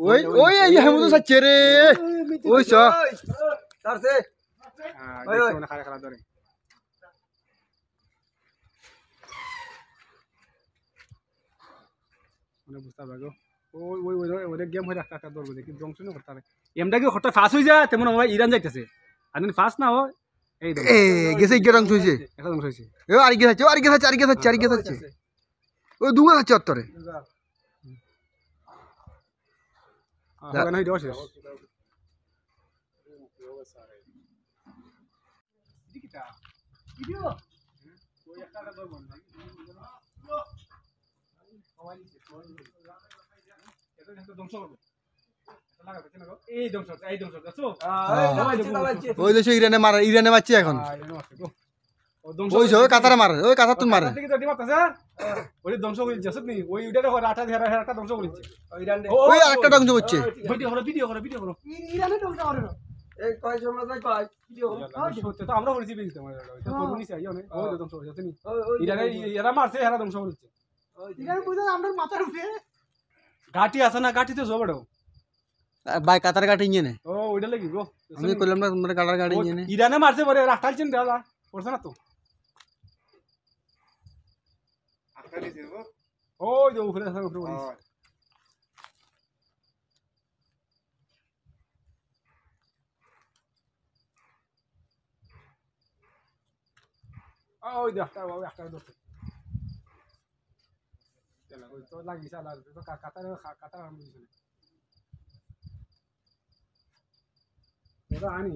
ওই ওই এই হেমু সাচ্ছে রে ওই চ সারছে ওই ওই না খালা খালা ধরে মানে বুঝতে পারগো ওই ওই ওই ওই গেম হয়ে একটা একটা দৌড় দেখি ধ্বংস না করতে পারে এমটা কি হঠাৎ ফাঁস হয়ে যায় তেমন আমরা ইরান যাইতেছে আর যদি ফাঁস না হয় এই এ গেছে কি রং হইছে একটা ধ্বংস হয়েছে এ আর কি আছে আর কি আছে আর কি আছে আর কি আছে ওই দুগা আছে অত্তরে হবে না হইলো শেষ দিকিটা ভিডিও ওই একটা দৌড় বন্ধ ওই দেশে ইরানে মারে ইরানে মারছে এখন ওই সব কাতারে মারে ওই কাতার তুন মারে ওই আরেকটা ধ্বংস করছে এই কয় সময় যায় কয় ভিডিও আমরা বলেছি গাটি আছে না গাটিতে জবড় ভাই কাতার গাড়ি নিয়ে নে ও ওইটা লাগি গো আমি কইলাম না তোমরা কাতার গাড়ি নিয়ে নে ইরানে মারছে পরে রাখালছেন দাদা পড়ছে না তো ওই যে উপরে আছে উপরে বলিস ওই যে একটা বাবু একটা ধরছে চলা ওই তো লাগিস আলাদা তো কাতার কাতার আরম্ভ হইছে ওরা আনি